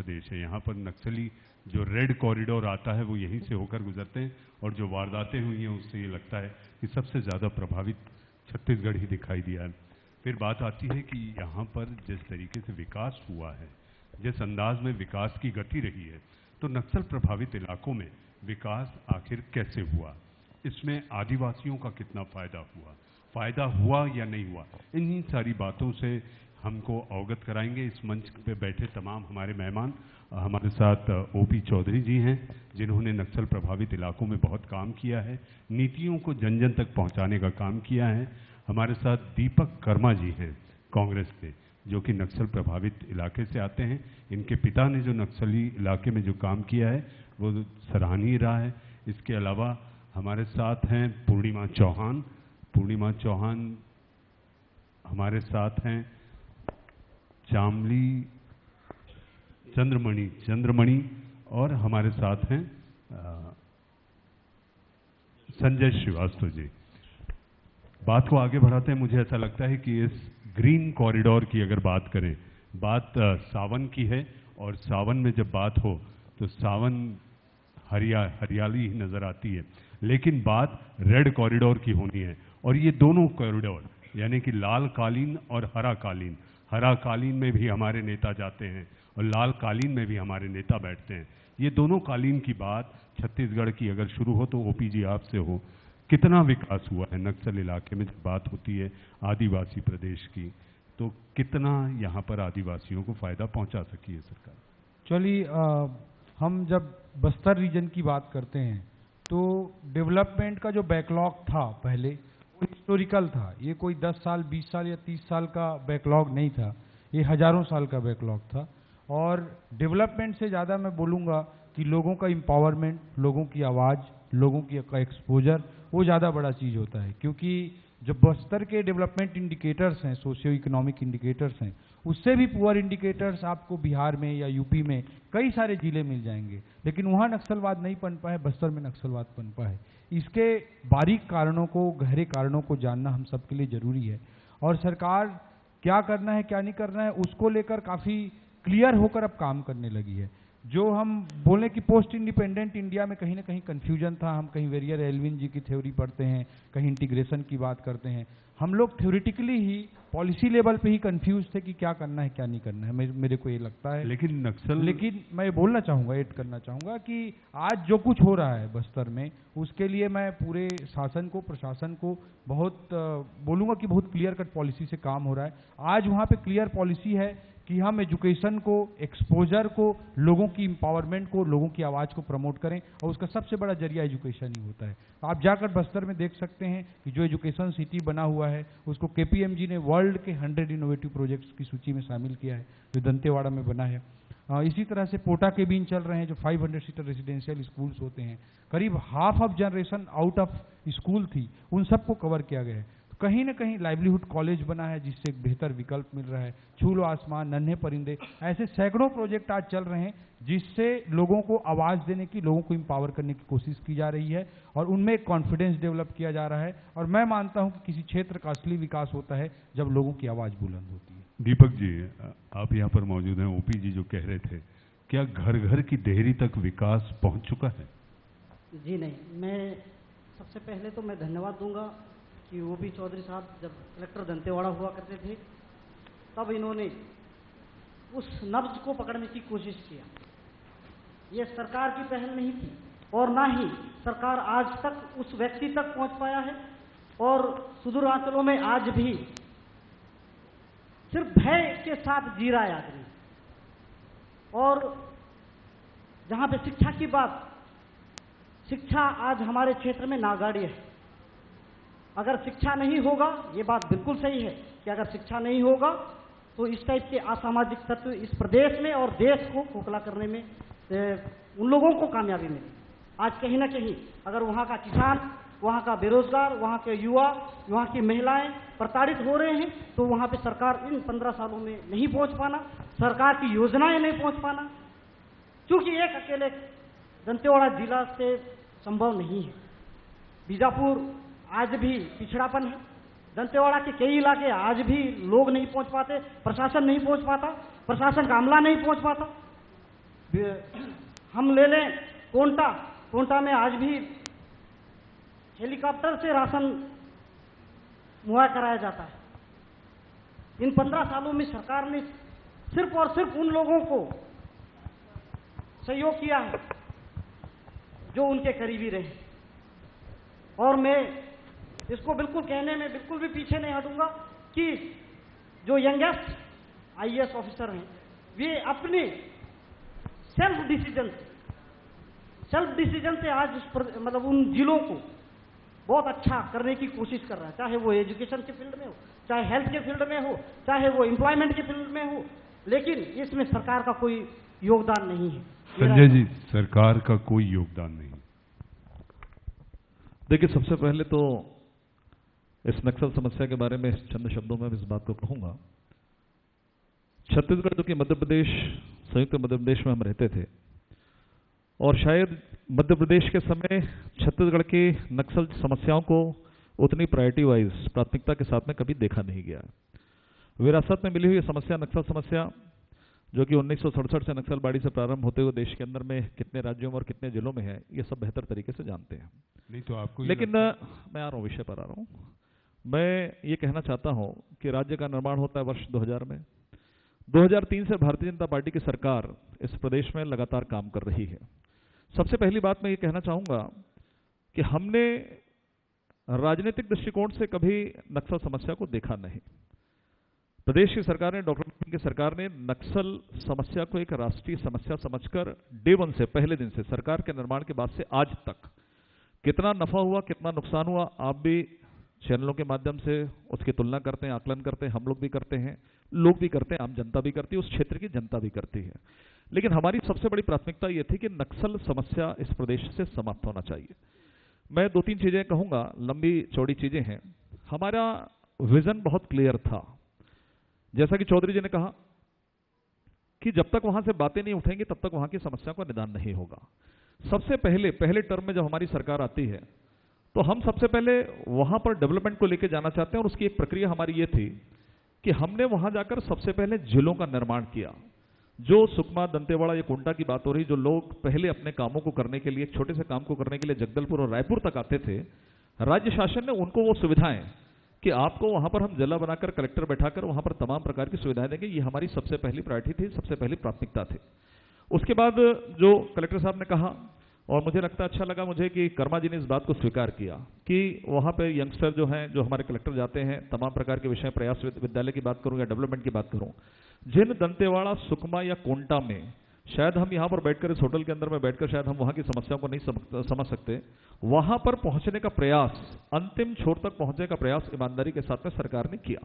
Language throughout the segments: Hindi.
प्रदेश है। यहाँ पर नक्सली जो रेड कॉरिडोर आता है वो यहीं से होकर गुजरते हैं, और जो वारदातें हुई हैं उससे ये लगता है कि सबसे ज़्यादा प्रभावित छत्तीसगढ़ ही दिखाई दिया है। फिर बात आती है कि यहाँ पर जिस तरीके से विकास हुआ है, जिस अंदाज में विकास की गति रही है, तो नक्सल प्रभावित इलाकों में विकास आखिर कैसे हुआ, इसमें आदिवासियों का कितना फ़ायदा हुआ या नहीं हुआ, इन्हीं सारी बातों से हमको अवगत कराएंगे इस मंच पे बैठे तमाम हमारे मेहमान। हमारे साथ ओपी चौधरी जी हैं, जिन्होंने नक्सल प्रभावित इलाकों में बहुत काम किया है, नीतियों को जन जन तक पहुंचाने का काम किया है। हमारे साथ दीपक कर्मा जी हैं कांग्रेस के, जो कि नक्सल प्रभावित इलाके से आते हैं। इनके पिता ने जो नक्सली इलाके में जो काम किया है वो सराहनीय रहा है। इसके अलावा हमारे साथ हैं पूर्णिमा चौहान हमारे साथ हैं चामली चंद्रमणि और हमारे साथ हैं संजय श्रीवास्तव जी। बात को आगे बढ़ाते हैं। मुझे ऐसा लगता है कि इस ग्रीन कॉरिडोर की अगर बात करें, बात सावन की है, और सावन में जब बात हो तो सावन हरियाली ही नजर आती है, लेकिन बात रेड कॉरिडोर की होनी है। और ये दोनों कॉरिडोर यानी कि लाल कालीन और हरा कालीन में भी हमारे नेता जाते हैं और लाल कालीन में भी हमारे नेता बैठते हैं। ये दोनों कालीन की बात छत्तीसगढ़ की अगर शुरू हो तो ओपी जी आपसे हो, कितना विकास हुआ है नक्सल इलाके में? जब बात होती है आदिवासी प्रदेश की, तो कितना यहाँ पर आदिवासियों को फायदा पहुँचा सकी है सरकार? चलिए, हम जब बस्तर रीजन की बात करते हैं तो डेवलपमेंट का जो बैकलॉग था पहले वो हिस्टोरिकल था। ये कोई 10 साल 20 साल या 30 साल का बैकलॉग नहीं था, ये हजारों साल का बैकलॉग था। और डेवलपमेंट से ज़्यादा मैं बोलूँगा कि लोगों का एम्पावरमेंट, लोगों की आवाज़, लोगों की का एक्सपोजर, वो ज़्यादा बड़ा चीज़ होता है। क्योंकि जो बस्तर के डेवलपमेंट इंडिकेटर्स हैं, सोशियो इकोनॉमिक इंडिकेटर्स हैं, उससे भी पुअर इंडिकेटर्स आपको बिहार में या यूपी में कई सारे जिले मिल जाएंगे, लेकिन वहाँ नक्सलवाद नहीं पनपा है, बस्तर में नक्सलवाद पनपा है। इसके बारीक कारणों को, गहरे कारणों को जानना हम सबके लिए ज़रूरी है। और सरकार क्या करना है क्या नहीं करना है उसको लेकर काफ़ी क्लियर होकर अब काम करने लगी है। जो हम बोलें कि पोस्ट इंडिपेंडेंट इंडिया में कहीं ना कहीं कन्फ्यूजन था, हम कहीं वेरियर एल्विन जी की थ्योरी पढ़ते हैं, कहीं इंटीग्रेशन की बात करते हैं, हम लोग थ्योरेटिकली ही पॉलिसी लेवल पे ही कंफ्यूज थे कि क्या करना है क्या नहीं करना है। मेरे को ये लगता है। लेकिन मैं ये बोलना चाहूँगा, ऐड करना चाहूँगा कि आज जो कुछ हो रहा है बस्तर में, उसके लिए मैं पूरे शासन को, प्रशासन को बहुत बोलूँगा कि बहुत क्लियर कट पॉलिसी से काम हो रहा है। आज वहाँ पे क्लियर पॉलिसी है कि हम एजुकेशन को, एक्सपोजर को, लोगों की एम्पावरमेंट को, लोगों की आवाज़ को प्रमोट करें, और उसका सबसे बड़ा जरिया एजुकेशन ही होता है। आप जाकर बस्तर में देख सकते हैं कि जो एजुकेशन सिटी बना हुआ है उसको केपीएमजी ने वर्ल्ड के 100 इनोवेटिव प्रोजेक्ट्स की सूची में शामिल किया है, जो दंतेवाड़ा में बना है। इसी तरह से पोटा के बीन चल रहे हैं, जो 500 सीटर रेजिडेंशियल स्कूल्स होते हैं। करीब half of generation out of school थी, उन सबको कवर किया गया है। कहीं ना कहीं लाइवलीहुड कॉलेज बना है, जिससे एक बेहतर विकल्प मिल रहा है। छूलो आसमान, नन्हे परिंदे, ऐसे सैकड़ों प्रोजेक्ट आज चल रहे हैं, जिससे लोगों को आवाज़ देने की, लोगों को एम्पावर करने की कोशिश की जा रही है, और उनमें एक कॉन्फिडेंस डेवलप किया जा रहा है। और मैं मानता हूं कि किसी क्षेत्र का असली विकास होता है जब लोगों की आवाज़ बुलंद होती है। दीपक जी, आप यहाँ पर मौजूद हैं। ओपी जी जो कह रहे थे, क्या घर घर की देहरी तक विकास पहुँच चुका है? जी नहीं, मैं सबसे पहले तो मैं धन्यवाद दूंगा कि ओपी चौधरी साहब जब कलेक्टर दंतेवाड़ा हुआ करते थे, तब इन्होंने उस नब्ज को पकड़ने की कोशिश किया। ये सरकार की पहल नहीं थी, और ना ही सरकार आज तक उस व्यक्ति तक पहुंच पाया है। और सुदूरांचलों में आज भी सिर्फ भय के साथ जी रहा है आदमी। और जहां पे शिक्षा की बात, शिक्षा आज हमारे क्षेत्र में नागाड़ी है। अगर शिक्षा नहीं होगा, ये बात बिल्कुल सही है कि अगर शिक्षा नहीं होगा तो इस टाइप के असामाजिक तत्व इस प्रदेश में और देश को खोखला करने में उन लोगों को कामयाबी मिली। आज कहीं ना कहीं अगर वहाँ का किसान, वहाँ का बेरोजगार, वहाँ के युवा, वहाँ की महिलाएं प्रताड़ित हो रहे हैं, तो वहाँ पे सरकार इन 15 सालों में नहीं पहुँच पाना, सरकार की योजनाएं नहीं पहुँच पाना, क्योंकि एक अकेले दंतेवाड़ा जिला से संभव नहीं है। बीजापुर आज भी पिछड़ापन है, दंतेवाड़ा के कई इलाके आज भी लोग नहीं पहुंच पाते, प्रशासन नहीं पहुंच पाता, प्रशासन का अमला नहीं पहुंच पाता। हम ले लें कोंटा में आज भी हेलीकॉप्टर से राशन मुहैया कराया जाता है। इन 15 सालों में सरकार ने सिर्फ और सिर्फ उन लोगों को सहयोग किया है जो उनके करीबी रहे। और मैं इसको बिल्कुल कहने में बिल्कुल भी पीछे नहीं हटूंगा कि जो यंगेस्ट आईएएस ऑफिसर हैं वे अपने सेल्फ डिसीजन से आज मतलब उन जिलों को बहुत अच्छा करने की कोशिश कर रहा है, चाहे वो एजुकेशन के फील्ड में हो, चाहे हेल्थ के फील्ड में हो, चाहे वो एम्प्लॉयमेंट के फील्ड में हो, लेकिन इसमें सरकार का कोई योगदान नहीं है। संजय जी, सरकार का कोई योगदान नहीं। देखिए, सबसे पहले तो इस नक्सल समस्या के बारे में चंद शब्दों में इस बात को कहूंगा। छत्तीसगढ़ जो कि मध्य प्रदेश, संयुक्त मध्य प्रदेश में हम रहते थे, और शायद मध्य प्रदेश के समय छत्तीसगढ़ की नक्सल समस्याओं को उतनी प्रायोरिटी वाइज, प्राथमिकता के साथ में कभी देखा नहीं गया। विरासत में मिली हुई समस्या, नक्सल समस्या, जो कि 1967 से नक्सलबाड़ी से प्रारंभ होते हुए देश के अंदर में कितने राज्यों में और कितने जिलों में है, ये सब बेहतर तरीके से जानते हैं। नहीं तो आपको, लेकिन मैं आ रहा हूँ, विषय पर आ रहा हूँ। मैं ये कहना चाहता हूँ कि राज्य का निर्माण होता है वर्ष 2000 में। 2003 से भारतीय जनता पार्टी की सरकार इस प्रदेश में लगातार काम कर रही है। सबसे पहली बात मैं ये कहना चाहूंगा कि हमने राजनीतिक दृष्टिकोण से कभी नक्सल समस्या को देखा नहीं। प्रदेश की सरकार ने, डॉक्टर की सरकार ने नक्सल समस्या को एक राष्ट्रीय समस्या समझकर डे वन से, पहले दिन से, सरकार के निर्माण के बाद से आज तक कितना नफा हुआ, कितना नुकसान हुआ, आप भी चैनलों के माध्यम से उसकी तुलना करते हैं, आकलन करते हैं, हम लोग भी करते हैं, लोग भी करते हैं, आम जनता भी करती है, उस क्षेत्र की जनता भी करती है। लेकिन हमारी सबसे बड़ी प्राथमिकता यह थी कि नक्सल समस्या इस प्रदेश से समाप्त होना चाहिए। मैं 2-3 चीजें कहूंगा, लंबी चौड़ी चीजें हैं। हमारा विजन बहुत क्लियर था। जैसा कि चौधरी जी ने कहा कि जब तक वहां से बातें नहीं उठेंगी तब तक वहां की समस्या का निदान नहीं होगा। सबसे पहले टर्म में जब हमारी सरकार आती है तो हम सबसे पहले वहां पर डेवलपमेंट को लेकर जाना चाहते हैं, और उसकी एक प्रक्रिया हमारी ये थी कि हमने वहां जाकर सबसे पहले जिलों का निर्माण किया। जो सुकमा, दंतेवाड़ा या कोंटा की बात हो रही, जो लोग पहले अपने कामों को करने के लिए, छोटे से काम को करने के लिए जगदलपुर और रायपुर तक आते थे, राज्य शासन ने उनको वो सुविधाएं कि आपको वहां पर हम जिला बनाकर, कलेक्टर बैठाकर वहां पर तमाम प्रकार की सुविधाएं देंगे, ये हमारी सबसे पहली प्रायोरिटी थी, सबसे पहली प्राथमिकता थी। उसके बाद जो कलेक्टर साहब ने कहा, और मुझे लगता अच्छा लगा मुझे कि कर्मा जी ने इस बात को स्वीकार किया कि वहां पे यंगस्टर जो हैं, जो हमारे कलेक्टर जाते हैं, तमाम प्रकार के विषय, प्रयास विद्यालय की बात करूं या डेवलपमेंट की बात करूं, जिन दंतेवाड़ा, सुकमा या कोंटा में शायद हम यहां पर बैठकर, इस होटल के अंदर में बैठकर शायद हम वहां की समस्याओं को नहीं समझ सकते, वहां पर पहुंचने का प्रयास, अंतिम छोर तक पहुंचने का प्रयास ईमानदारी के साथ में सरकार ने किया।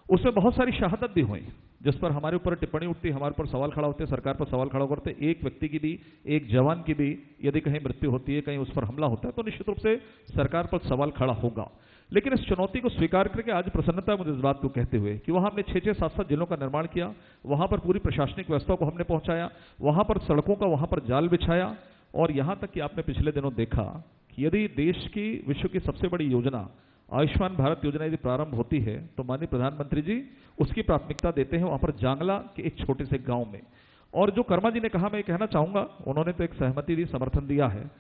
उसमें बहुत सारी शहादत भी हुई, जिस पर हमारे ऊपर टिप्पणी उठती, हमारे ऊपर सवाल खड़ा होते, सरकार पर सवाल खड़ा करते। एक व्यक्ति की भी, एक जवान की भी यदि कहीं मृत्यु होती है, कहीं उस पर हमला होता है, तो निश्चित रूप से सरकार पर सवाल खड़ा होगा। लेकिन इस चुनौती को स्वीकार करके आज प्रसन्नता है मुझे इस बात को कहते हुए कि वहां हमने 6-6, 7-7 जिलों का निर्माण किया, वहां पर पूरी प्रशासनिक व्यवस्था को हमने पहुंचाया, वहां पर सड़कों का वहां पर जाल बिछाया, और यहां तक कि आपने पिछले दिनों देखा कि यदि देश की, विश्व की सबसे बड़ी योजना आयुष्मान भारत योजना यदि प्रारंभ होती है तो माननीय प्रधानमंत्री जी उसकी प्राथमिकता देते हैं वहां पर जांगला के एक छोटे से गांव में। और जो कर्मा जी ने कहा, मैं कहना चाहूंगा, उन्होंने तो एक सहमति दी, समर्थन दिया है।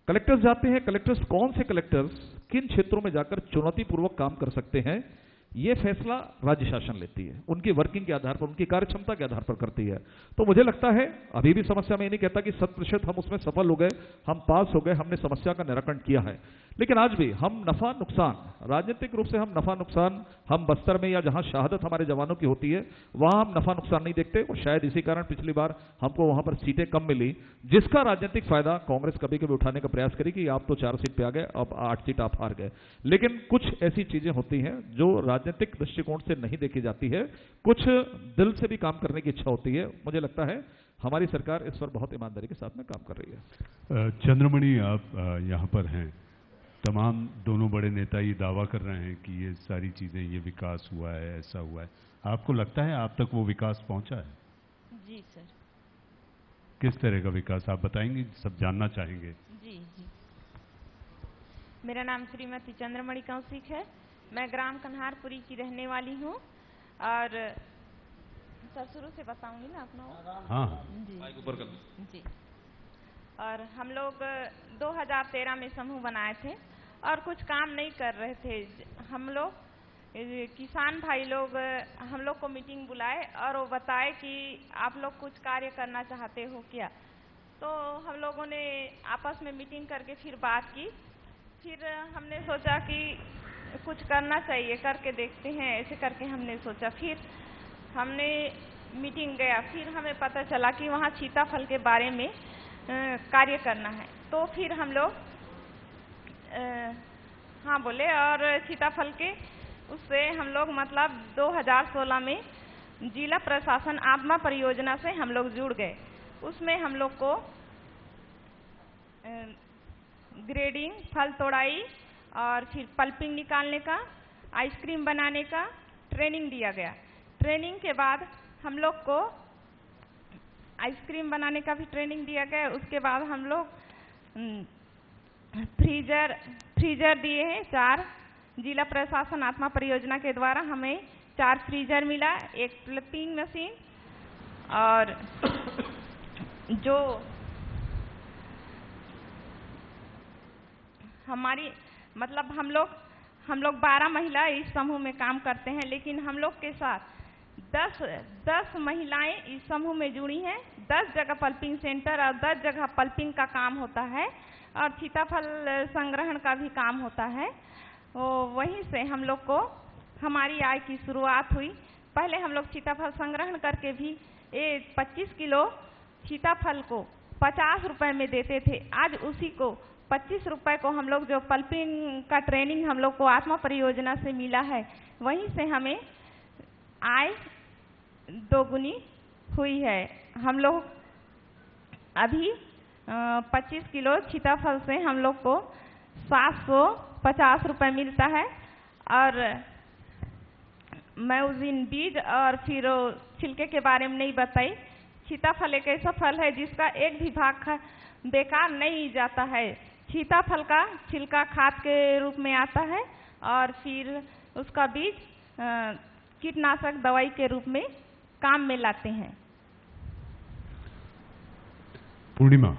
कलेक्टर्स जाते हैं, कलेक्टर्स कौन से कलेक्टर्स किन क्षेत्रों में जाकर चुनौतीपूर्वक काम कर सकते हैं, ये फैसला राज्य शासन लेती है, उनकी वर्किंग के आधार पर, उनकी कार्यक्षमता के आधार पर करती है। तो मुझे लगता है अभी भी समस्या में ये नहीं कहता कि 100% हम उसमें सफल हो गए, हम पास हो गए, हमने समस्या का निराकरण किया है, लेकिन आज भी हम नफा नुकसान, राजनीतिक रूप से हम नफा नुकसान, हम बस्तर में या जहां शहादत हमारे जवानों की होती है वहां हम नफा नुकसान नहीं देखते, और शायद इसी कारण पिछली बार हमको वहां पर सीटें कम मिली, जिसका राजनीतिक फायदा कांग्रेस कभी कभी उठाने का प्रयास करी कि आप तो 4 सीट पे आ गए, अब 8 सीट आप हार गए। लेकिन कुछ ऐसी चीजें होती हैं जो राजनीतिक दृष्टिकोण से नहीं देखी जाती है, कुछ दिल से भी काम करने की इच्छा होती है। मुझे लगता है हमारी सरकार इस पर बहुत ईमानदारी के साथ में काम कर रही है। चंद्रमणि, आप यहाँ पर हैं, तमाम दोनों बड़े नेता ये दावा कर रहे हैं कि ये सारी चीजें, ये विकास हुआ है, ऐसा हुआ है, आपको लगता है आप तक वो विकास पहुंचा है? जी सर। किस तरह का विकास आप बताएंगे, सब जानना चाहेंगे। जी जी, मेरा नाम श्रीमती चंद्रमणि कौशिक है, मैं ग्राम कन्हारपुरी की रहने वाली हूँ, और सर शुरू से बताऊंगी ना अपना। हाँ जी ऊपर कर जी। और हम लोग 2013 में समूह बनाए थे और कुछ काम नहीं कर रहे थे। हम लोग किसान भाई लोग हम लोग को मीटिंग बुलाए और वो बताए कि आप लोग कुछ कार्य करना चाहते हो क्या। तो हम लोगों ने आपस में मीटिंग करके फिर बात की। फिर हमने सोचा कि कुछ करना चाहिए, करके देखते हैं, ऐसे करके हमने सोचा। फिर हमने मीटिंग गया, फिर हमें पता चला कि वहाँ सीताफल के बारे में कार्य करना है। तो फिर हम लोग हाँ बोले और सीताफल के उससे हम लोग मतलब 2016 में जिला प्रशासन आत्मा परियोजना से हम लोग जुड़ गए। उसमें हम लोग को ग्रेडिंग, फल तोड़ाई और फिर पल्पिंग निकालने का, आइसक्रीम बनाने का ट्रेनिंग दिया गया। ट्रेनिंग के बाद हम लोग को आइसक्रीम बनाने का भी ट्रेनिंग दिया गया। उसके बाद हम लोग फ्रीजर दिए हैं 4। जिला प्रशासन आत्मा परियोजना के द्वारा हमें 4 फ्रीजर मिला, 1 प्लपिंग मशीन और जो हमारी मतलब हम लोग 12 महिला इस समूह में काम करते हैं, लेकिन हम लोग के साथ 10 महिलाएं इस समूह में जुड़ी हैं। 10 जगह पल्पिंग सेंटर और 10 जगह पल्पिंग का काम होता है और सीताफल संग्रहण का भी काम होता है। वहीं से हम लोग को हमारी आय की शुरुआत हुई। पहले हम लोग सीताफल संग्रहण करके भी 25 किलो सीताफल को 50 रुपए में देते थे। आज उसी को 25 रुपए को हम लोग जो पल्पिंग का ट्रेनिंग हम लोग को आत्मा परियोजना से मिला है, वहीं से हमें आय दोगुनी हुई है। हम लोग अभी 25 किलो सीताफल से हम लोग को 750 रुपए मिलता है। और मैं उस दिन बीज और फिर छिलके के बारे में नहीं बताई। सीताफल एक ऐसा फल है जिसका एक भी भाग बेकार नहीं जाता है। सीताफल का छिलका खाद के रूप में आता है और फिर उसका बीज कीटनाशक दवाई के रूप में काम में लाते हैं। पूर्णिमा।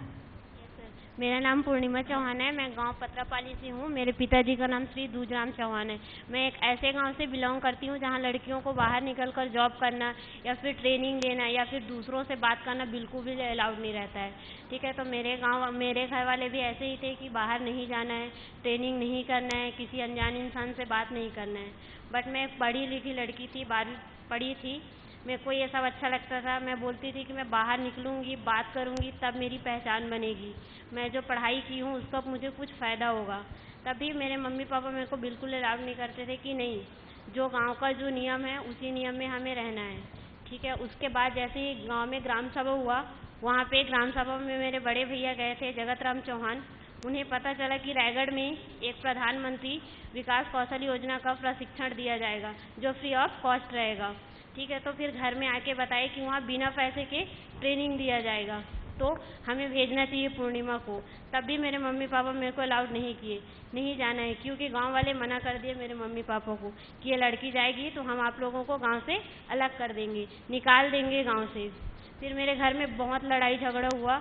मेरा नाम पूर्णिमा चौहान है। मैं गांव पत्रापाली से हूँ। मेरे पिताजी का नाम श्री दूधराम चौहान है। मैं एक ऐसे गांव से बिलोंग करती हूँ जहाँ लड़कियों को बाहर निकलकर जॉब करना या फिर ट्रेनिंग लेना या फिर दूसरों से बात करना बिल्कुल भी अलाउड नहीं रहता है। ठीक है, तो मेरे घर वाले भी ऐसे ही थे कि बाहर नहीं जाना है, ट्रेनिंग नहीं करना है, किसी अनजान इंसान से बात नहीं करना है। बट मैं एक पढ़ी लिखी लड़की थी, 12वीं पढ़ी थी। मेरे को ये सब अच्छा लगता था। मैं बोलती थी कि मैं बाहर निकलूँगी, बात करूँगी, तब मेरी पहचान बनेगी। मैं जो पढ़ाई की हूँ उसका मुझे कुछ फ़ायदा होगा। तभी मेरे मम्मी पापा मेरे को बिल्कुल अलाउ नहीं करते थे कि नहीं, जो गांव का जो नियम है उसी नियम में हमें रहना है। ठीक है, उसके बाद जैसे ही गाँव में ग्राम सभा हुआ, वहाँ पे ग्राम सभा में मेरे बड़े भैया गए थे, जगत राम चौहान। उन्हें पता चला कि रायगढ़ में एक प्रधानमंत्री विकास कौशल योजना का प्रशिक्षण दिया जाएगा जो फ्री ऑफ कॉस्ट रहेगा। ठीक है, तो फिर घर में आके बताए कि वहाँ बिना पैसे के ट्रेनिंग दिया जाएगा, तो हमें भेजना चाहिए पूर्णिमा को। तब भी मेरे मम्मी पापा मेरे को अलाउड नहीं किए, नहीं जाना है, क्योंकि गांव वाले मना कर दिए मेरे मम्मी पापा को कि ये लड़की जाएगी तो हम आप लोगों को गांव से अलग कर देंगे, निकाल देंगे गांव से। फिर मेरे घर में बहुत लड़ाई झगड़ा हुआ।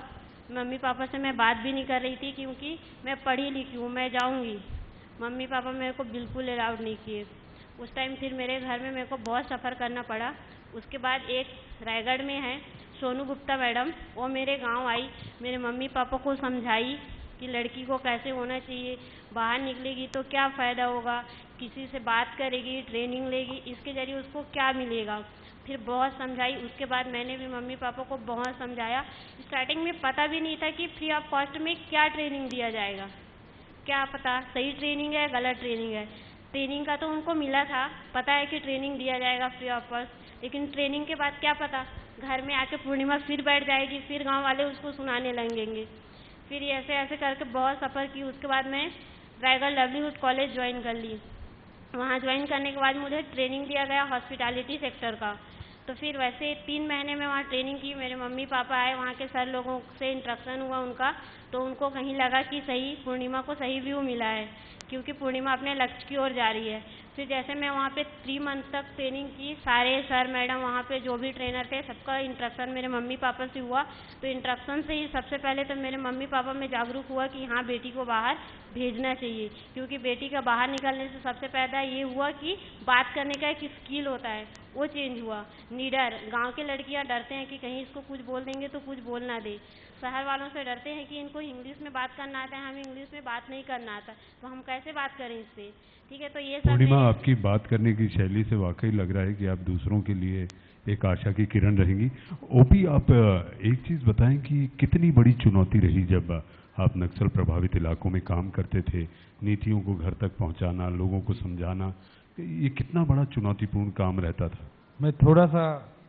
मम्मी पापा से मैं बात भी नहीं कर रही थी क्योंकि मैं पढ़ी लिखी हूँ, मैं जाऊँगी। मम्मी पापा मेरे को बिल्कुल अलाउड नहीं किए उस टाइम। फिर मेरे घर में मेरे को बहुत सफ़र करना पड़ा। उसके बाद एक रायगढ़ में है सोनू गुप्ता मैडम, वो मेरे गांव आई, मेरे मम्मी पापा को समझाई कि लड़की को कैसे होना चाहिए, बाहर निकलेगी तो क्या फ़ायदा होगा, किसी से बात करेगी, ट्रेनिंग लेगी, इसके ज़रिए उसको क्या मिलेगा। फिर बहुत समझाई। उसके बाद मैंने भी मम्मी पापा को बहुत समझाया। स्टार्टिंग में पता भी नहीं था कि फ्री ऑफ कॉस्ट में क्या ट्रेनिंग दिया जाएगा, क्या पता सही ट्रेनिंग है गलत ट्रेनिंग है। ट्रेनिंग का तो उनको मिला था, पता है कि ट्रेनिंग दिया जाएगा फ्री ऑफ कॉस्ट, लेकिन ट्रेनिंग के बाद क्या पता, घर में आके पूर्णिमा फिर बैठ जाएगी, फिर गांव वाले उसको सुनाने लगेंगे। फिर ऐसे ऐसे करके बहुत सफ़र की। उसके बाद मैं रायगढ़ लाइवलीहुड कॉलेज ज्वाइन कर ली। वहाँ ज्वाइन करने के बाद मुझे ट्रेनिंग दिया गया हॉस्पिटैलिटी सेक्टर का। तो फिर वैसे 3 महीने में वहाँ ट्रेनिंग की। मेरे मम्मी पापा आए, वहाँ के सर लोगों से इंट्रक्शन हुआ उनका, तो उनको कहीं लगा कि सही पूर्णिमा को सही व्यू मिला है, क्योंकि पूर्णिमा अपने लक्ष्य की ओर जा रही है। फिर जैसे मैं वहाँ पे 3 मंथ तक ट्रेनिंग की, सारे सर मैडम वहाँ पे जो भी ट्रेनर थे सबका इंस्ट्रक्शन मेरे मम्मी पापा से हुआ। तो इंस्ट्रक्शन से ही सबसे पहले तो मेरे मम्मी पापा में जागरूक हुआ कि हाँ बेटी को बाहर भेजना चाहिए, क्योंकि बेटी का बाहर निकलने से सबसे पहले ये हुआ कि बात करने का एक स्किल होता है वो चेंज हुआ। निडर, गांव के लड़कियां डरते हैं कि कहीं इसको कुछ बोल देंगे तो कुछ बोल ना दे। शहर वालों से डरते हैं कि इनको इंग्लिश में बात करना आता है, हमें इंग्लिश में बात नहीं करना आता, तो हम कैसे बात करें इससे। ठीक है, तो ये सब पूर्णिमा, आपकी बात करने की शैली से वाकई लग रहा है कि आप दूसरों के लिए एक आशा की किरण रहेंगी। ओपी, आप एक चीज़ बताएं कि कितनी बड़ी चुनौती रही जब आप नक्सल प्रभावित इलाकों में काम करते थे, नीतियों को घर तक पहुंचाना, लोगों को समझाना, ये कितना बड़ा चुनौतीपूर्ण काम रहता था? मैं थोड़ा सा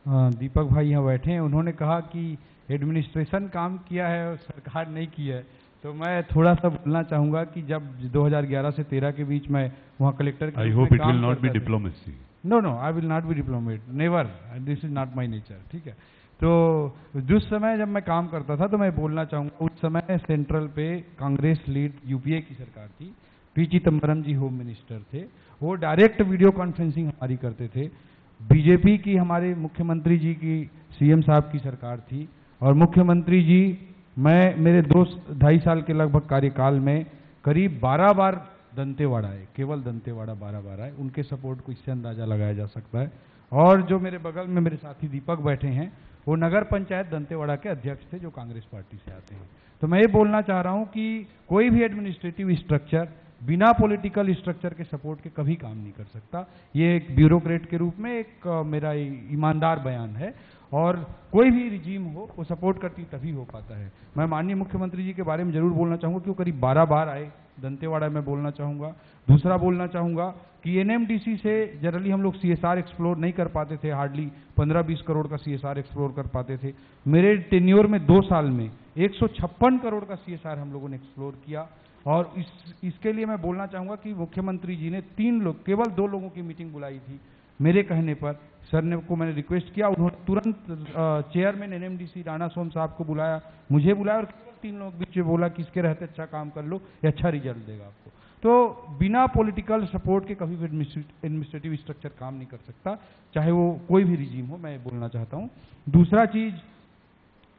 दीपक भाई यहाँ बैठे हैं, उन्होंने कहा कि एडमिनिस्ट्रेशन काम किया है और सरकार नहीं की है, तो मैं थोड़ा सा बोलना चाहूँगा कि जब 2011 से 13 के बीच में वहाँ collector I hope it will not be diplomacy. No, I will not be diplomat, never, this is not my nature. ठीक है, तो जिस समय जब मैं काम करता था तो मैं बोलना चाहूँगा, उस समय सेंट्रल पे कांग्रेस लीड यूपीए की सरकार थी, पी चिदम्बरम जी होम मिनिस्टर थे, वो डायरेक्ट वीडियो कॉन्फ्रेंसिंग हमारी करते थे। बीजेपी की हमारे मुख्यमंत्री जी की, सीएम साहब की सरकार थी, और मुख्यमंत्री जी, मैं मेरे 2-2.5 साल के लगभग कार्यकाल में करीब 12 बार दंतेवाड़ा आए, केवल दंतेवाड़ा 12 बार आए। उनके सपोर्ट को इससे अंदाजा लगाया जा सकता है। और जो मेरे बगल में मेरे साथी दीपक बैठे हैं, वो नगर पंचायत दंतेवाड़ा के अध्यक्ष थे, जो कांग्रेस पार्टी से आते हैं। तो मैं ये बोलना चाह रहा हूँ कि कोई भी एडमिनिस्ट्रेटिव स्ट्रक्चर बिना पॉलिटिकल स्ट्रक्चर के सपोर्ट के कभी काम नहीं कर सकता। ये एक ब्यूरोक्रेट के रूप में एक मेरा ईमानदार बयान है, और कोई भी रिजीम हो वो सपोर्ट करती तभी हो पाता है। मैं माननीय मुख्यमंत्री जी के बारे में जरूर बोलना चाहूँगा कि वो करीब 12 बार आए दंतेवाड़ा में, बोलना चाहूँगा। दूसरा बोलना चाहूँगा कि एनएमडीसी से जनरली हम लोग सीएसआर एक्सप्लोर नहीं कर पाते थे, हार्डली 15-20 करोड़ का सीएसआर एक्सप्लोर कर पाते थे। मेरे टेन्योर में 2 साल में 156 करोड़ का सीएसआर हम लोगों ने एक्सप्लोर किया। और इसके लिए मैं बोलना चाहूँगा कि मुख्यमंत्री जी ने 3 लोग, केवल 2 लोगों की मीटिंग बुलाई थी मेरे कहने पर। सर ने को मैंने रिक्वेस्ट किया, उन्होंने तुरंत चेयरमैन एनएमडीसी राणा सोम साहब को बुलाया, मुझे बुलाया, और केवल 3 लोग बीच में बोला कि इसके रहते अच्छा काम कर लो, ये अच्छा रिजल्ट देगा आपको। तो बिना पॉलिटिकल सपोर्ट के कभी भी एडमिनिस्ट्रेटिव स्ट्रक्चर काम नहीं कर सकता, चाहे वो कोई भी रिजीम हो, मैं बोलना चाहता हूँ। दूसरा चीज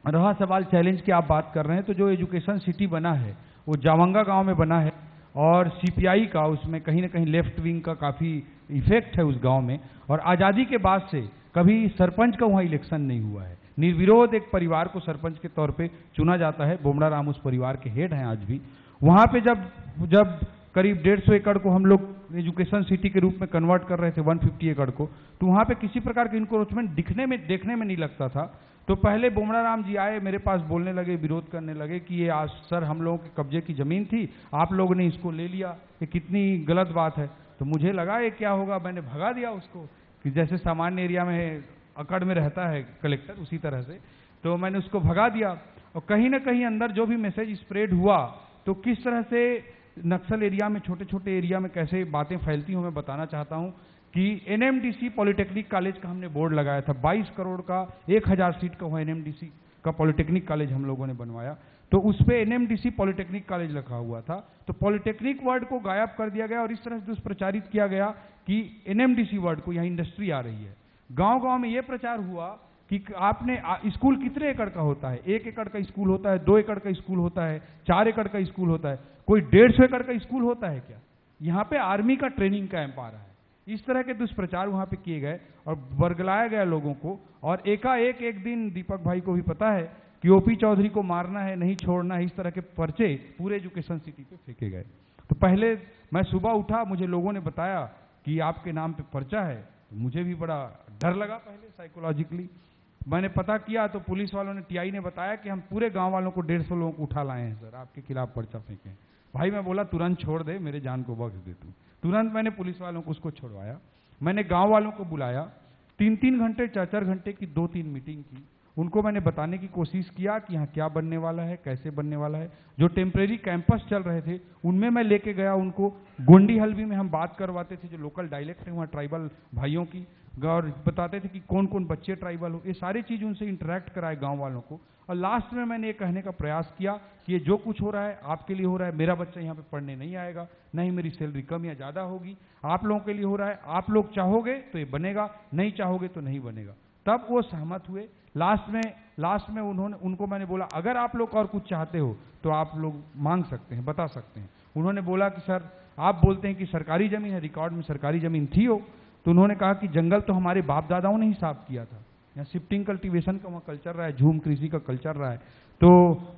रहा सवाल चैलेंज की आप बात कर रहे हैं, तो जो एजुकेशन सिटी बना है वो जावंगा गांव में बना है, और सीपीआई का उसमें कहीं ना कहीं लेफ्ट विंग का काफ़ी इफेक्ट है उस गांव में। और आज़ादी के बाद से कभी सरपंच का वहाँ इलेक्शन नहीं हुआ है। निर्विरोध एक परिवार को सरपंच के तौर पे चुना जाता है, बोमड़ा राम उस परिवार के हेड हैं आज भी। वहाँ पे जब करीब 150 एकड़ को हम लोग एजुकेशन सिटी के रूप में कन्वर्ट कर रहे थे, 150 एकड़ को, तो वहाँ पे किसी प्रकार का इंक्रोचमेंट देखने में नहीं लगता था। तो पहले बोमड़ा राम जी आए, मेरे पास बोलने लगे, विरोध करने लगे कि ये आज सर हम लोगों के कब्जे की जमीन थी, आप लोगों ने इसको ले लिया, ये कितनी गलत बात है। तो मुझे लगा ये क्या होगा, मैंने भगा दिया उसको, कि जैसे सामान्य एरिया में अकड़ में रहता है कलेक्टर, उसी तरह से तो मैंने उसको भगा दिया। और कहीं ना कहीं अंदर जो भी मैसेज स्प्रेड हुआ, तो किस तरह से नक्सल एरिया में, छोटे छोटे एरिया में कैसे बातें फैलती हूँ मैं बताना चाहता हूँ। कि एनएमडीसी पॉलिटेक्निक कॉलेज का हमने बोर्ड लगाया था, 22 करोड़ का 1000 सीट का हुआ एनएमडीसी का पॉलिटेक्निक कॉलेज हम लोगों ने बनवाया, तो उस पर एनएमडीसी पॉलिटेक्निक कॉलेज लिखा हुआ था। तो पॉलिटेक्निक वर्ड को गायब कर दिया गया और इस तरह से दुष्प्रचारित किया गया कि एनएमडीसी वर्ड को, यहाँ इंडस्ट्री आ रही है। गांव गांव में यह प्रचार हुआ कि आपने स्कूल कितने एकड़ का होता है, 1 एकड़ का स्कूल होता है, 2 एकड़ का स्कूल होता है, 4 एकड़ का स्कूल होता है, कोई 150 एकड़ का स्कूल होता है क्या? यहाँ पे आर्मी का ट्रेनिंग कैंप आ रहा है। इस तरह के दुष्प्रचार वहां पे किए गए और बरगलाया गया लोगों को। और एकाएक एक दिन दीपक भाई को भी पता है कि ओपी चौधरी को मारना है, नहीं छोड़ना है, इस तरह के पर्चे पूरे एजुकेशन सिटी पे फेंके गए। तो पहले मैं सुबह उठा, मुझे लोगों ने बताया कि आपके नाम पे पर्चा है, मुझे भी बड़ा डर लगा पहले साइकोलॉजिकली। मैंने पता किया तो पुलिस वालों ने, टीआई ने बताया कि हम पूरे गांव वालों को 150 लोगों को उठा लाए हैं सर, आपके खिलाफ पर्चा फेंके। भाई मैं बोला तुरंत छोड़ दे, मेरे जान को बख्श दे तू। तुरंत मैंने पुलिस वालों को उसको छुड़वाया। मैंने गांव वालों को बुलाया, 3-3 घंटे 4-4 घंटे की 2-3 मीटिंग की। उनको मैंने बताने की कोशिश किया कि यहाँ क्या बनने वाला है, कैसे बनने वाला है। जो टेम्परेरी कैंपस चल रहे थे उनमें मैं लेके गया उनको। गोंडी हल्बी में हम बात करवाते थे, जो लोकल डायलेक्ट है वहाँ ट्राइबल भाइयों की, और बताते थे कि कौन कौन बच्चे ट्राइबल हो, ये सारी चीज़ उनसे इंटरेक्ट कराए गांव वालों को। और लास्ट में मैंने ये कहने का प्रयास किया कि ये जो कुछ हो रहा है आपके लिए हो रहा है, मेरा बच्चा यहाँ पे पढ़ने नहीं आएगा, नहीं मेरी सैलरी कम या ज़्यादा होगी, आप लोगों के लिए हो रहा है, आप लोग चाहोगे तो ये बनेगा, नहीं चाहोगे तो नहीं बनेगा। तब वो सहमत हुए। लास्ट में उनको मैंने बोला अगर आप लोग और कुछ चाहते हो तो आप लोग मांग सकते हैं, बता सकते हैं। उन्होंने बोला कि सर आप बोलते हैं कि सरकारी ज़मीन है, रिकॉर्ड में सरकारी ज़मीन थी हो, तो उन्होंने कहा कि जंगल तो हमारे बाप दादाओं ने ही साफ किया था, यहाँ शिफ्टिंग कल्टीवेशन का वहाँ कल्चर रहा है, झूम कृषि का कल्चर रहा है। तो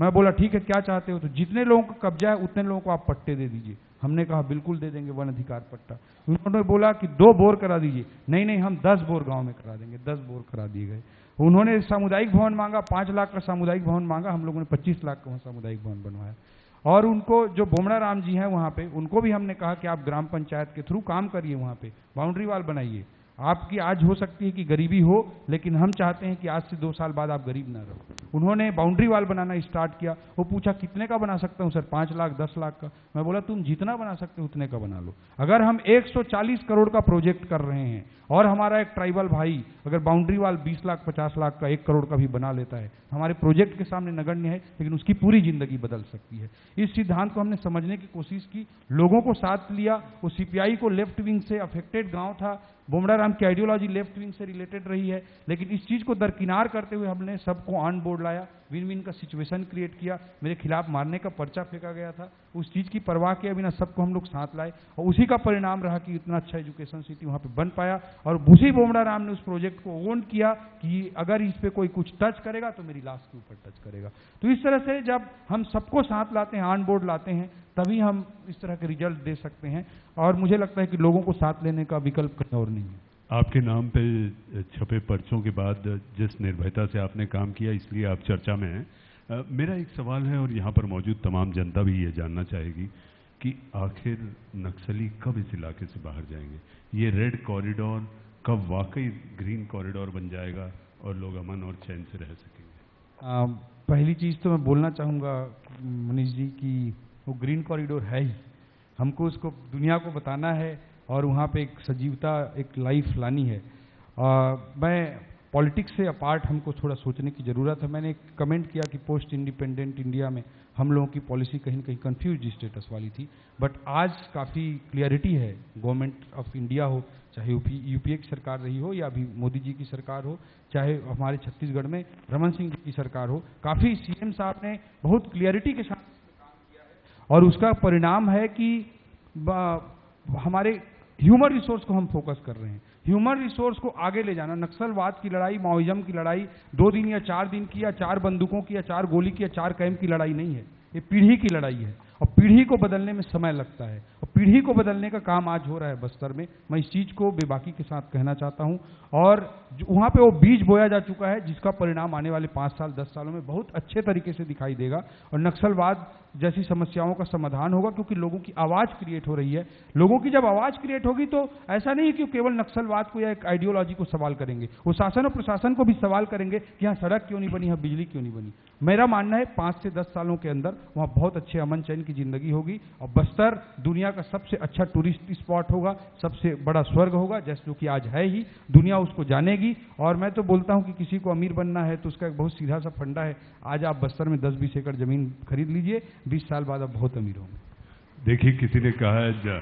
मैं बोला ठीक है क्या चाहते हो, तो जितने लोगों का कब्जा है उतने लोगों को आप पट्टे दे दीजिए। हमने कहा बिल्कुल दे देंगे वन अधिकार पट्टा। उन्होंने बोला कि 2 बोर करा दीजिए, नहीं हम 10 बोर गांव में करा देंगे। 10 बोर करा दिए गए। उन्होंने सामुदायिक भवन मांगा, 5 लाख का सामुदायिक भवन मांगा, हम लोगों ने 25 लाख का सामुदायिक भवन बनवाया। और उनको जो बोमड़ा राम जी हैं वहाँ पे, उनको भी हमने कहा कि आप ग्राम पंचायत के थ्रू काम करिए, वहाँ पे बाउंड्री वाल बनाइए। आपकी आज हो सकती है कि गरीबी हो, लेकिन हम चाहते हैं कि आज से 2 साल बाद आप गरीब ना रहो। उन्होंने बाउंड्री वाल बनाना स्टार्ट किया। वो पूछा कितने का बना सकता हूँ सर, 5 लाख 10 लाख का। मैं बोला तुम जितना बना सकते हो उतने का बना लो। अगर हम 140 करोड़ का प्रोजेक्ट कर रहे हैं और हमारा एक ट्राइबल भाई अगर बाउंड्री वाल 20 लाख 50 लाख का 1 करोड़ का भी बना लेता है, हमारे प्रोजेक्ट के सामने नगण्य है, लेकिन उसकी पूरी जिंदगी बदल सकती है। इस सिद्धांत को हमने समझने की कोशिश की, लोगों को साथ लिया। वो सीपीआई को लेफ्ट विंग से अफेक्टेड गांव था, बोमड़ा राम की आइडियोलॉजी लेफ्ट विंग से रिलेटेड रही है, लेकिन इस चीज को दरकिनार करते हुए हमने सबको ऑन बोर्ड लाया, विन विन का सिचुएशन क्रिएट किया। मेरे खिलाफ मारने का पर्चा फेंका गया था, उस चीज की परवाह किए बिना सबको हम लोग साथ लाए, और उसी का परिणाम रहा कि इतना अच्छा एजुकेशन सिटी वहां पे बन पाया। और उसी बोमड़ा राम ने उस प्रोजेक्ट को ओन किया कि अगर इस पे कोई कुछ टच करेगा तो मेरी लाश के ऊपर टच करेगा। तो इस तरह से जब हम सबको साथ लाते हैं, ऑन बोर्ड लाते हैं, तभी हम इस तरह के रिजल्ट दे सकते हैं। और मुझे लगता है कि लोगों को साथ लेने का विकल्प कहीं और नहीं है। आपके नाम पे छपे पर्चों के बाद जिस निर्भयता से आपने काम किया, इसलिए आप चर्चा में हैं। मेरा एक सवाल है, और यहाँ पर मौजूद तमाम जनता भी ये जानना चाहेगी कि आखिर नक्सली कब इस इलाके से बाहर जाएंगे? ये रेड कॉरिडोर कब वाकई ग्रीन कॉरिडोर बन जाएगा और लोग अमन और चैन से रह सकेंगे? पहली चीज़ तो मैं बोलना चाहूँगा मनीष जी कि वो ग्रीन कॉरिडोर है ही, हमको उसको दुनिया को बताना है और वहाँ पे एक सजीवता, एक लाइफ लानी है। मैं पॉलिटिक्स से अपार्ट हमको थोड़ा सोचने की ज़रूरत है। मैंने एक कमेंट किया कि पोस्ट इंडिपेंडेंट इंडिया में हम लोगों की पॉलिसी कहीं न कहीं कंफ्यूज स्टेटस वाली थी, बट आज काफ़ी क्लियरिटी है। गवर्नमेंट ऑफ इंडिया हो, चाहे यूपीए की सरकार रही हो या अभी मोदी जी की सरकार हो, चाहे हमारे छत्तीसगढ़ में रमन सिंह जी की सरकार हो, काफ़ी सीएम साहब ने बहुत क्लियरिटी के साथ काम किया है। और उसका परिणाम है कि हमारे ह्यूमन रिसोर्स को हम फोकस कर रहे हैं। ह्यूमन रिसोर्स को आगे ले जाना। नक्सलवाद की लड़ाई, माओइज्म की लड़ाई 2 दिन या 4 दिन की या 4 बंदूकों की या 4 गोली की या 4 कैंप की लड़ाई नहीं है, ये पीढ़ी की लड़ाई है, और पीढ़ी को बदलने में समय लगता है, और पीढ़ी को बदलने का काम आज हो रहा है बस्तर में। मैं इस चीज़ को बेबाकी के साथ कहना चाहता हूँ। और वहाँ पे वो बीज बोया जा चुका है जिसका परिणाम आने वाले 5 साल 10 सालों में बहुत अच्छे तरीके से दिखाई देगा, और नक्सलवाद जैसी समस्याओं का समाधान होगा, क्योंकि लोगों की आवाज़ क्रिएट हो रही है। लोगों की जब आवाज़ क्रिएट होगी तो ऐसा नहीं है कि केवल नक्सलवाद को या एक आइडियोलॉजी को सवाल करेंगे, वो शासन और प्रशासन को भी सवाल करेंगे कि यहाँ सड़क क्यों नहीं बनी, यहाँ बिजली क्यों नहीं बनी। मेरा मानना है 5 से 10 सालों के अंदर वहाँ बहुत अच्छे अमन चैन की जिंदगी होगी, और बस्तर दुनिया का सबसे अच्छा टूरिस्ट स्पॉट होगा, सबसे बड़ा स्वर्ग होगा, जैसे जो कि आज है ही। दुनिया उसको जानेगी। और मैं तो बोलता हूँ कि किसी को अमीर बनना है तो उसका एक बहुत सीधा सा फंडा है, आज आप बस्तर में 10-20 एकड़ जमीन खरीद लीजिए, 20 साल बाद आप बहुत अमीर होंगे। देखिए, किसी ने कहा है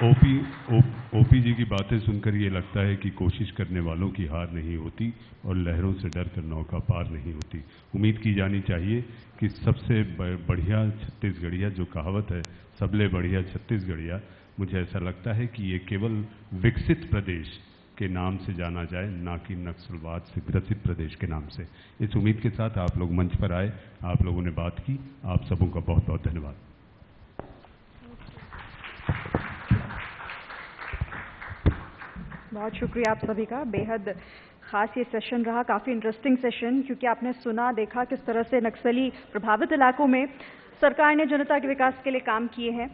ओपी जी की बातें सुनकर ये लगता है कि कोशिश करने वालों की हार नहीं होती और लहरों से डर कर नौका पार नहीं होती। उम्मीद की जानी चाहिए कि सबसे बढ़िया छत्तीसगढ़िया, जो कहावत है सबले बढ़िया छत्तीसगढ़िया, मुझे ऐसा लगता है कि ये केवल विकसित प्रदेश के नाम से जाना जाए, ना कि नक्सलवाद से ग्रसित प्रदेश के नाम से। इस उम्मीद के साथ आप लोग मंच पर आए, आप लोगों ने बात की, आप सबों का बहुत बहुत धन्यवाद। बहुत शुक्रिया आप सभी का। बेहद खास ये सेशन रहा, काफ़ी इंटरेस्टिंग सेशन, क्योंकि आपने सुना, देखा किस तरह से नक्सली प्रभावित इलाकों में सरकार ने जनता के विकास के लिए काम किए हैं।